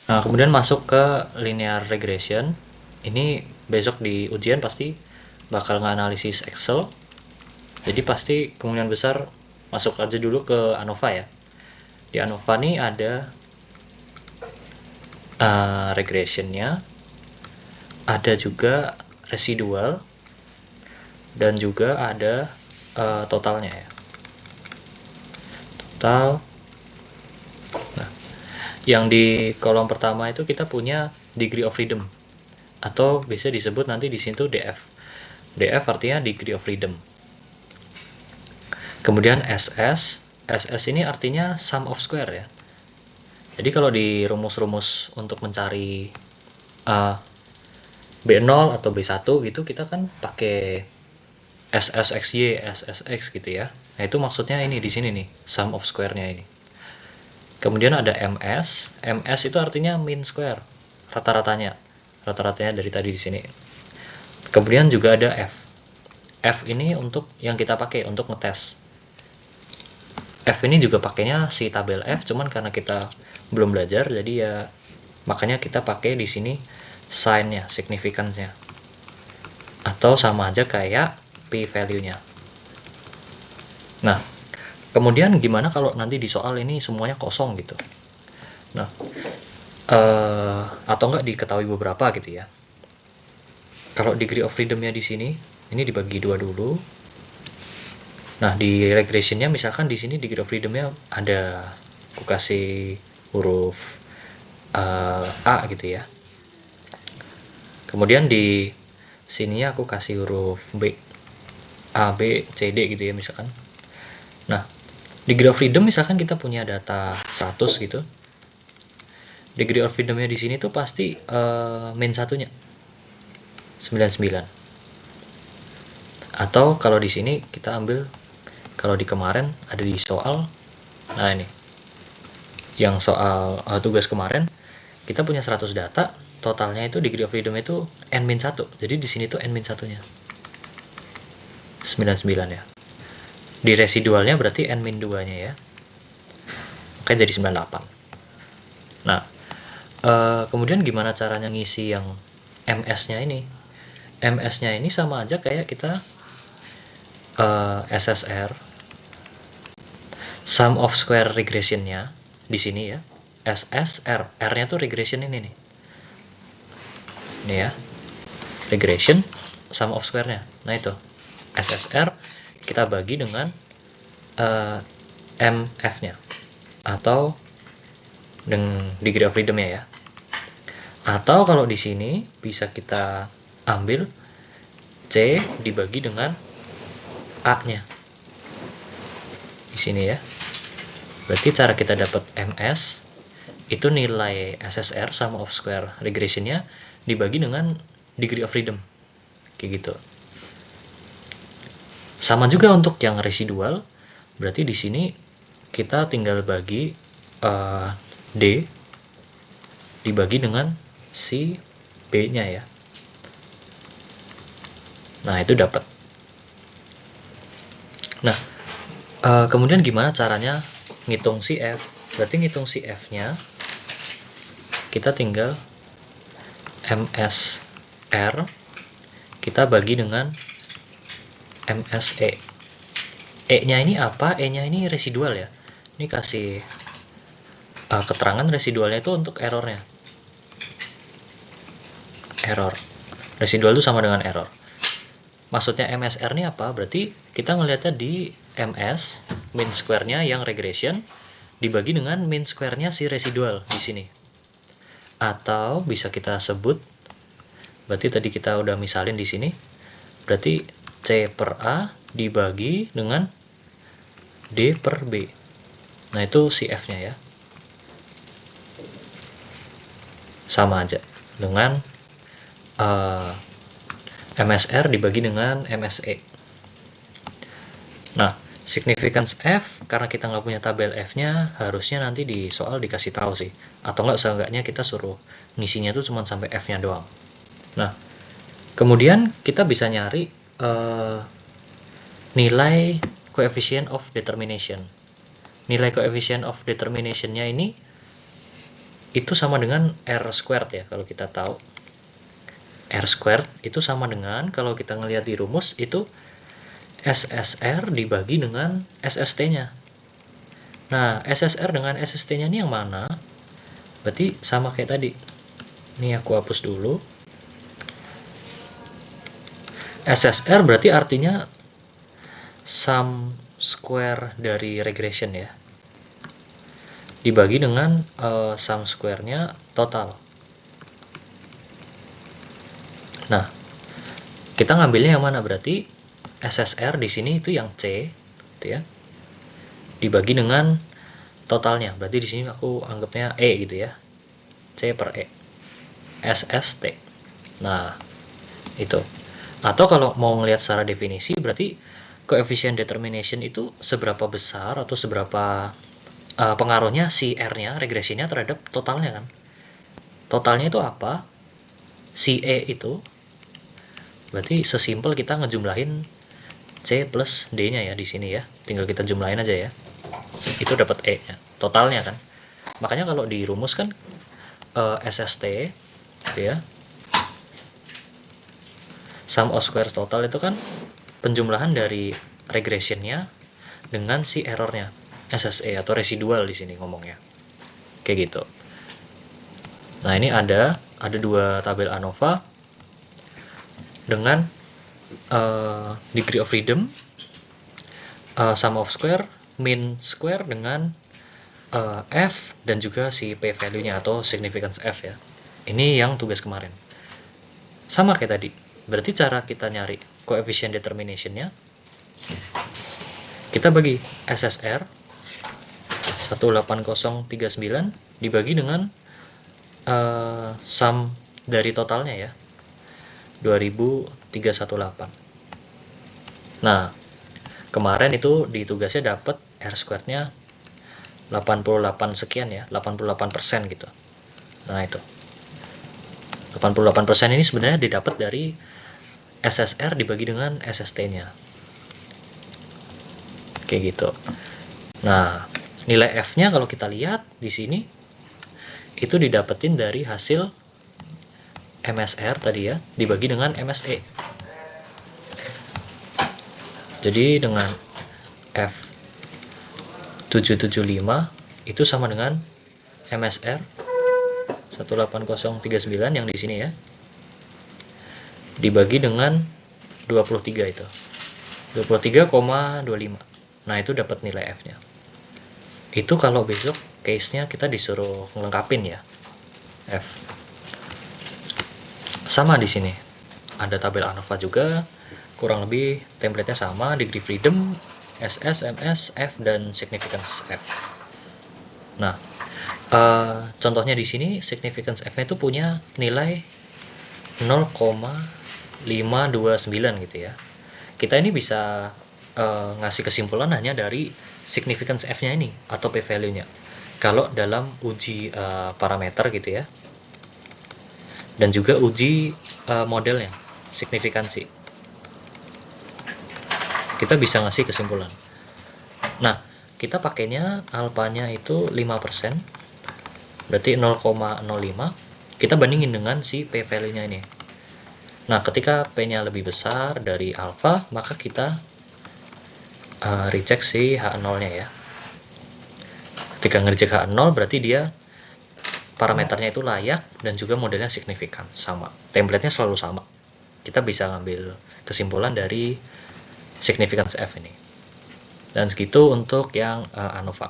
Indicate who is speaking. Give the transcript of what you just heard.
Speaker 1: Nah, kemudian masuk ke linear regression. Ini besok di ujian pasti bakal nganalisis Excel. Jadi pasti kemungkinan besar masuk aja dulu ke ANOVA ya. Di ANOVA nih ada regressionnya, ada juga residual, dan juga ada totalnya ya. Total. Nah, yang di kolom pertama itu kita punya degree of freedom, atau bisa disebut nanti di sini tuh DF. DF artinya degree of freedom. Kemudian SS. SS ini artinya sum of square ya. Jadi kalau di rumus-rumus untuk mencari B0 atau B1 gitu, kita kan pakai SSXY, SSX gitu ya. Nah, itu maksudnya ini di sini nih, sum of square-nya ini. Kemudian ada MS. MS itu artinya mean square, rata-ratanya. Rata-ratanya dari tadi di sini. Kemudian juga ada F. F ini untuk yang kita pakai untuk ngetes. F ini juga pakainya si tabel F, cuman karena kita belum belajar, jadi ya makanya kita pakai di sini sign-nya, significance-nya. Atau sama aja kayak p-value-nya. Nah, kemudian gimana kalau nanti di soal ini semuanya kosong gitu? Nah, atau enggak diketahui beberapa gitu ya. Kalau degree of freedom-nya di sini, ini dibagi dua dulu. Nah, di regression-nya misalkan di sini degree of freedom-nya ada, aku kasih huruf A gitu ya. Kemudian di sininya aku kasih huruf B, A, B, C, D gitu ya misalkan. Nah, degree of freedom misalkan kita punya data 100 gitu. Degree of freedom-nya di sini tuh pasti min satunya 99. Atau kalau di sini kita ambil, kalau di kemarin ada di soal, nah ini yang soal tugas kemarin, kita punya 100 data, totalnya itu degree of freedom itu n-1. Jadi di sini tuh n-1-nya 99 ya. Di residualnya berarti n-2-nya ya. Makanya jadi 98. Nah, kemudian gimana caranya ngisi yang MS-nya ini? MS-nya ini sama aja kayak kita SSR, sum of square regression-nya di sini ya. SSR, R-nya tuh regression ini nih. Ini ya, regression, sum of square-nya. Nah itu, SSR kita bagi dengan MF-nya, atau dengan degree of freedom-nya ya. Atau kalau di sini bisa kita ambil C dibagi dengan A-nya. Di sini ya. Berarti cara kita dapat MS itu nilai SSR sum of square regression-nya dibagi dengan degree of freedom. Kayak gitu. Sama juga untuk yang residual. Berarti di sini kita tinggal bagi D dibagi dengan si B-nya ya. Nah, itu dapat. Nah, kemudian gimana caranya ngitung si F? Berarti ngitung si F-nya, kita tinggal MSR, kita bagi dengan MSE. E-nya ini apa? E-nya ini residual ya. Ini kasih keterangan residualnya itu untuk errornya. Error. Residual itu sama dengan error. Maksudnya MSR ini apa? Berarti kita ngelihatnya di MS, mean square-nya yang regression, dibagi dengan mean square-nya si residual di sini. Atau bisa kita sebut, berarti tadi kita udah misalin di sini, berarti C per A dibagi dengan D per B. Nah, itu si F-nya ya. Sama aja dengan MSR dibagi dengan MSE. Nah, significance F, karena kita nggak punya tabel F-nya, harusnya nanti di soal dikasih tahu sih. Atau nggak, seenggaknya kita suruh ngisinya tuh cuma sampai F-nya doang. Nah, kemudian kita bisa nyari nilai coefficient of determination. Nilai coefficient of determination-nya ini itu sama dengan R squared ya, kalau kita tahu. R squared itu sama dengan, kalau kita ngelihat di rumus, itu SSR dibagi dengan SST-nya. Nah, SSR dengan SST-nya ini yang mana? Berarti sama kayak tadi. Ini aku hapus dulu. SSR berarti artinya sum square dari regression ya. Dibagi dengan sum square-nya total. Nah, kita ngambilnya yang mana? Berarti SSR di sini itu yang C, gitu ya. Dibagi dengan totalnya. Berarti di sini aku anggapnya E gitu ya. C per E. SST. Nah, itu. Atau kalau mau ngelihat secara definisi, berarti coefficient determination itu seberapa besar atau seberapa pengaruhnya si R-nya, regresinya terhadap totalnya kan. Totalnya itu apa? Si E itu berarti sesimpel kita ngejumlahin C plus D-nya ya di sini ya. Tinggal kita jumlahin aja ya. Itu dapat E-nya, totalnya kan. Makanya kalau di rumus kan SST gitu ya. Sum of squares total itu kan penjumlahan dari regressionnya dengan si errornya, SSE atau residual di sini ngomongnya. Kayak gitu. Nah, ini ada dua tabel ANOVA dengan degree of freedom, sum of square, mean square dengan F dan juga si P value-nya atau significance F ya. Ini yang tugas kemarin. Sama kayak tadi. Berarti cara kita nyari coefficient determination-nya, kita bagi SSR 18039 dibagi dengan sum dari totalnya ya, 2318. Nah, kemarin itu di tugasnya dapat R squared-nya 88 sekian ya, 88% gitu. Nah, itu 88% ini sebenarnya didapat dari SSR dibagi dengan SST-nya. Kayak gitu. Nah, nilai F-nya kalau kita lihat di sini itu didapetin dari hasil MSR tadi ya, dibagi dengan MSE. Jadi dengan F775 itu sama dengan MSR 18039 yang di sini ya, dibagi dengan 23 itu. 23,25. Nah, itu dapat nilai F-nya. Itu kalau besok case-nya kita disuruh ngelengkapin ya, F. Sama di sini. Ada tabel ANOVA juga, kurang lebih template-nya sama, degree freedom, SS, MS, F, dan significance F. Nah, contohnya di sini significance F-nya itu punya nilai 0,529 gitu ya. Kita ini bisa ngasih kesimpulan hanya dari significance F-nya ini atau P value-nya. Kalau dalam uji parameter gitu ya. Dan juga uji modelnya, signifikansi. Kita bisa ngasih kesimpulan. Nah, kita pakainya alpanya itu 5%. Berarti 0,05. Kita bandingin dengan si P value-nya ini. Nah, ketika P-nya lebih besar dari alpha, maka kita reject si H0-nya ya. Ketika nge-reject H0 berarti dia parameternya itu layak dan juga modelnya signifikan, sama. Template-nya selalu sama. Kita bisa ngambil kesimpulan dari significance F ini. Dan segitu untuk yang ANOVA.